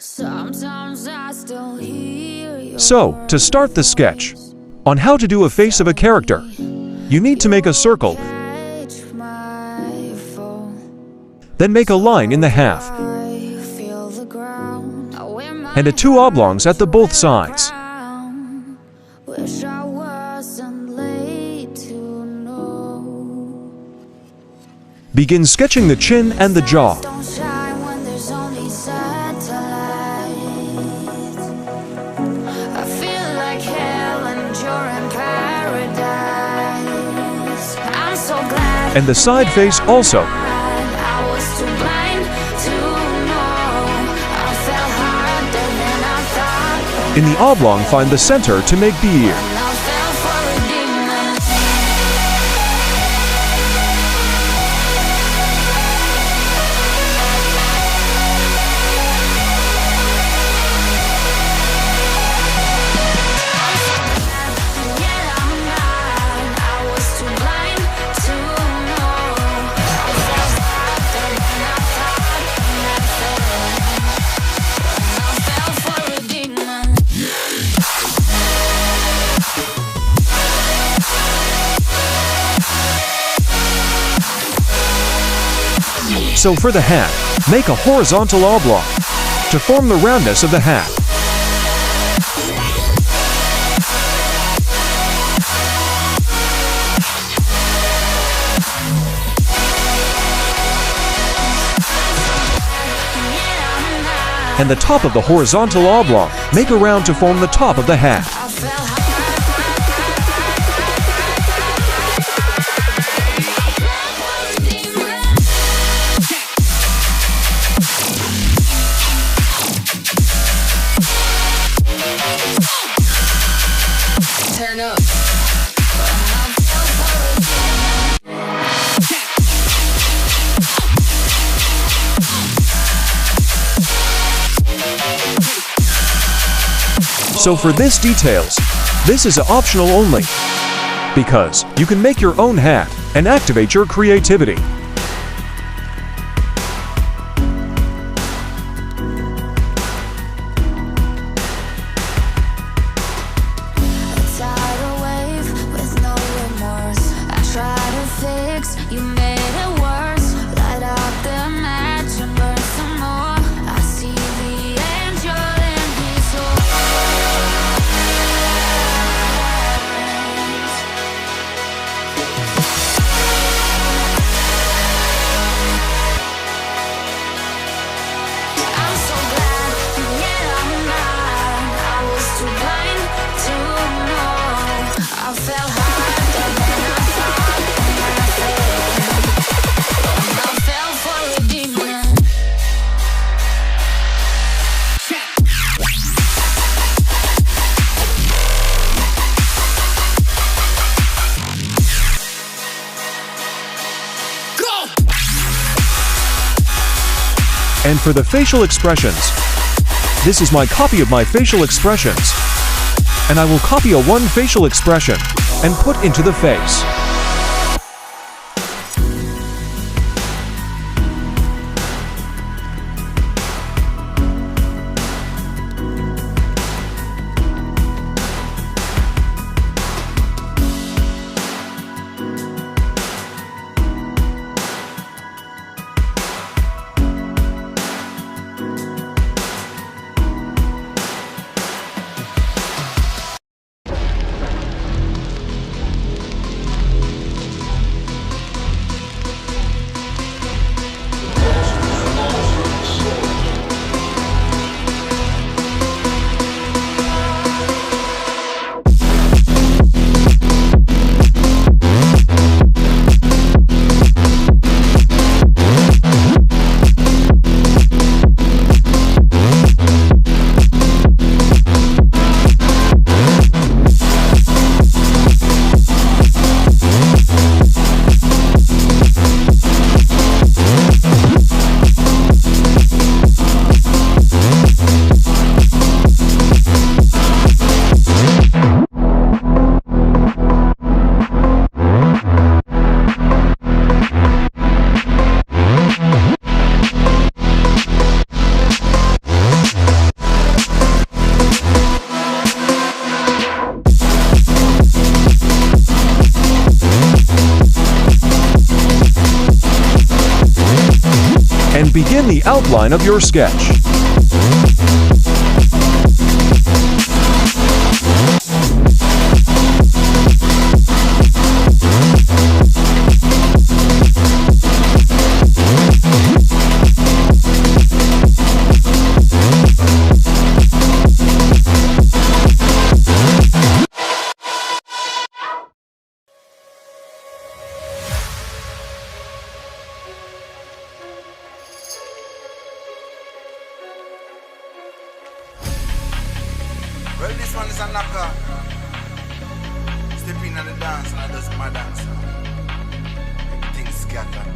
Sometimes I still hear your So, to start the sketch, on how to do a face of a character, you need to make a circle, catch my phone. then make a line in the half, I feel the ground. I wear my and a 2 oblongs at the both sides. crown. Wish I wasn't late to know. Begin sketching the chin and the jaw. Don't shine when there's only satellites. I feel like hell and you're in paradise. I'm so glad. And the side face also. I was too blind to know. I fell harder than I thought. In the oblong, find the center to make the ear. I fell for a demon. Yet I'm not. I was too blind to know. I fell harder than I thought. I fell for a demon. So for the hat, make a horizontal oblong to form the roundness of the hat. And the top of the horizontal oblong, make a round to form the top of the hat. I fell turn up. So for this details, this is optional only, because you can make your own hat and activate your creativity. Tidal wave with no remorse. I try to fix, you made it worse. Light up the match and burn some more. I see the angel in his I'm so glad, yet I'm not. I was too blind to know. I fell harder than I thought. I fell for a demon. And for the facial expressions, this is my copy of my facial expressions. And I will copy a one facial expression and put into the face. begin the outline of your sketch. Well, this one is a knocker. Step in on the dance and I does my dance. Everything's scattered.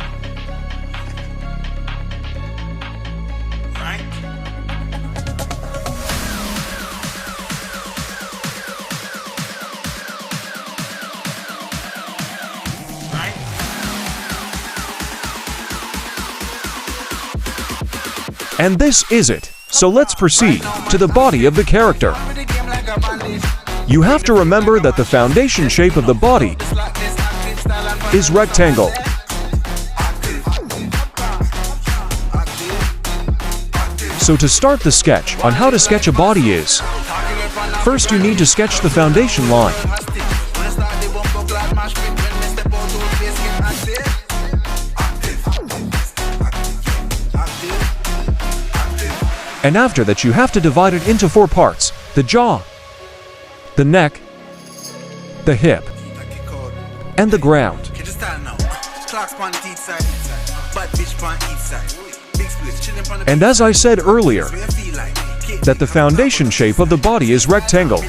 Right? Right? And this is it. So let's proceed to the body of the character. You have to remember that the foundation shape of the body is rectangle. So to start the sketch on how to sketch a body is, first you need to sketch the foundation line. And after that you have to divide it into 4 parts: the jaw, the neck, the hip, and the ground. And as I said earlier, that the foundation shape of the body is rectangle.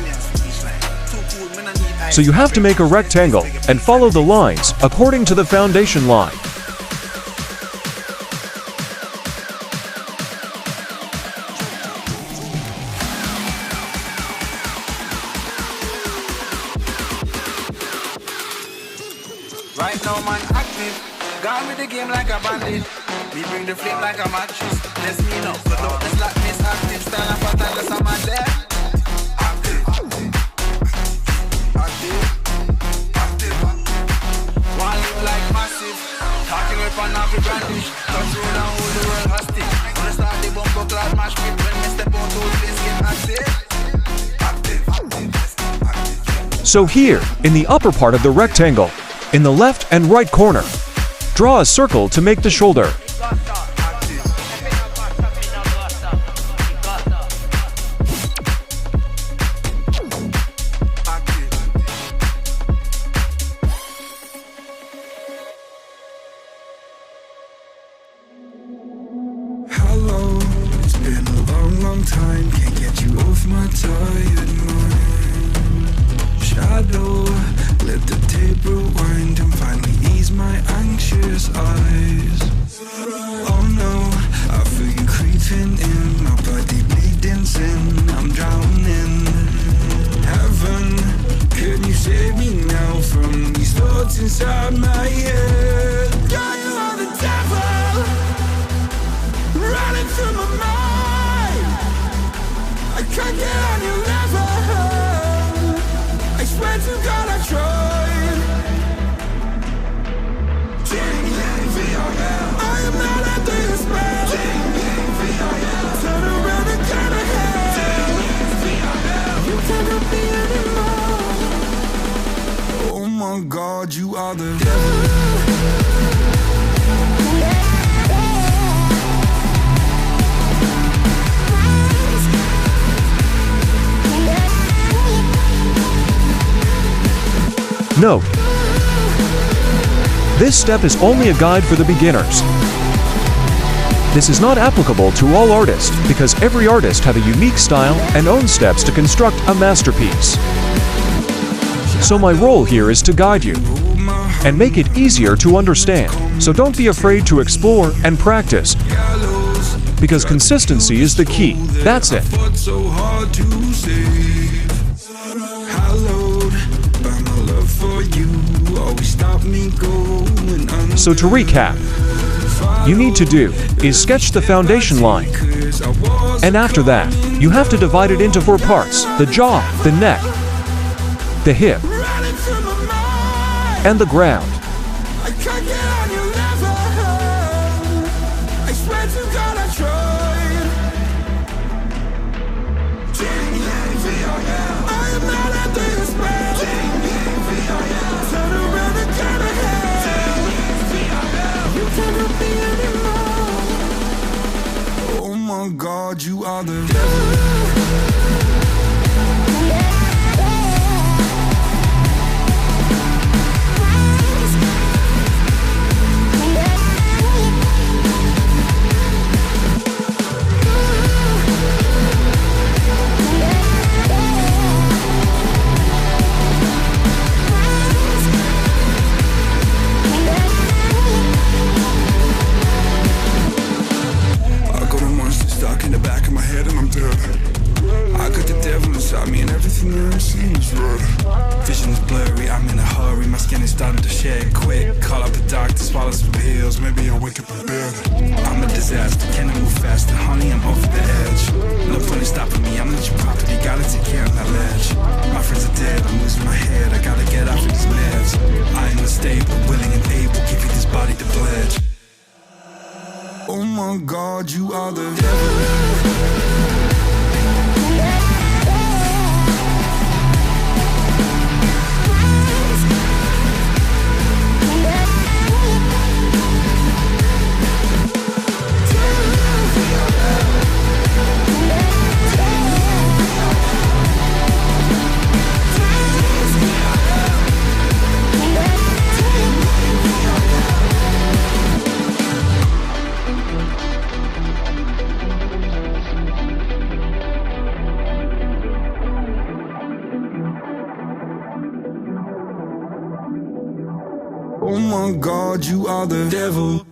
So you have to make a rectangle and follow the lines according to the foundation line. Right now, man, active. Gone with the game like a bandit. We bring the flame like a mattress. Let's me know. Put out the slackness, active style and pattern. Let's have my there. Active. Active. Active. One look like massive. Talking with an every brandish. Touch road and hold the world hostage. Wanna start the bumper clad mash pit. When we step out, whole place get active. Active. Active. So here, in the upper part of the rectangle, in the left and right corner, draw a circle to make the shoulder. Hello, it's been a long, long time. Can't get you off my tired mind. Shadow, let the tape rewind and finally ease my anxious eyes. Oh no, I feel you creeping in, my body bleeding sin. I'm drowning. Heaven, can you save me now from these thoughts inside my head? God, you are the devil, running through my mind. I can't get on your level. I swear to God I tried. I am not under your spell. Turn around and turn ahead. You cannot be anymore. Oh my God, you are the devil. Note: this step is only a guide for the beginners. This is not applicable to all artists because every artist has a unique style and own steps to construct a masterpiece. So my role here is to guide you and make it easier to understand. So don't be afraid to explore and practice, because consistency is the key. That's it. So to recap, you need to do is sketch the foundation line, and after that, you have to divide it into 4 parts: the jaw, the neck, the hip, and the ground. I can't get on your level. I swear to God are the devil. Stuck in the back of my head and I'm dead. I got the devil inside me and everything that I'm seeing is red. Vision is blurry, I'm in a hurry, my skin is starting to shed quick. Call up the doctor, swallow some pills, maybe I'll wake up in bed. I'm a disaster, can I move faster? Honey, I'm over the edge. No point in stopping me, I'm not your property, gotta take care of that ledge. My friends are dead, I'm losing my head, I gotta get off of these meds. I am unstable, willing and able, give you this body to pledge. Oh my God, you are the devil. Oh my God, you are the devil.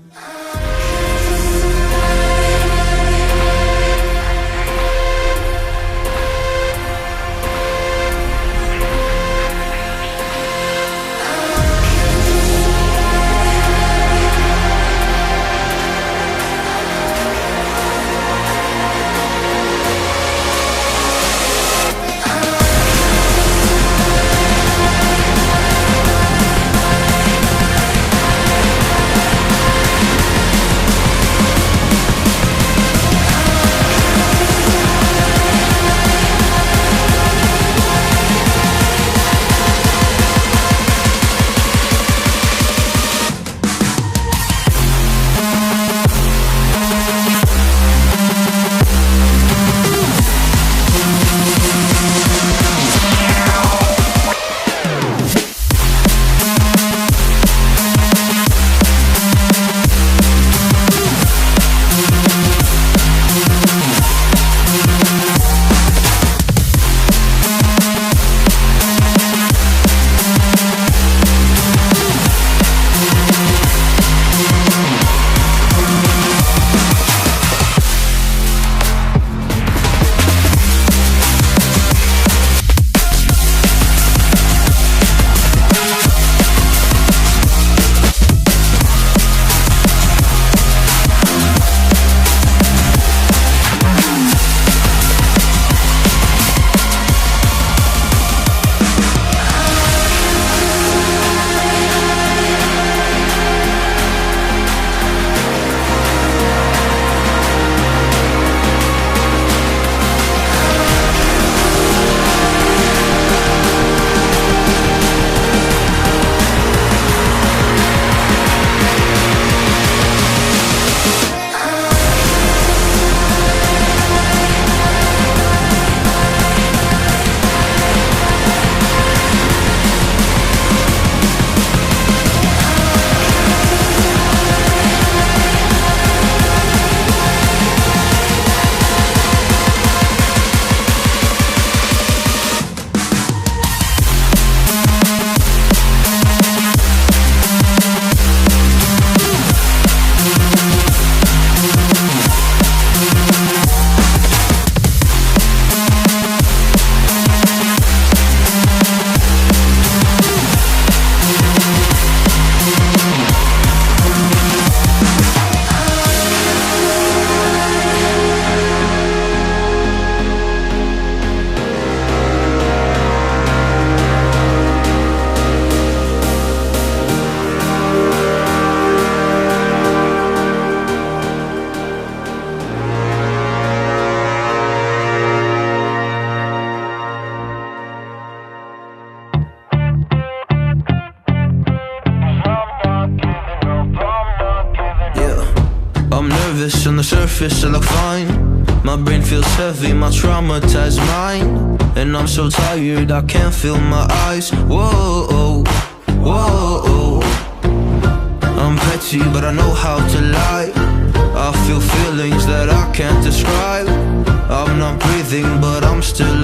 nervous on the surface, I look fine. My My brain feels heavy, my traumatized mind, and I'm so tired I can't feel my eyes. Whoa, whoa. I'm petty but I know how to lie. I feel feelings that I can't describe. I'm not breathing but I'm still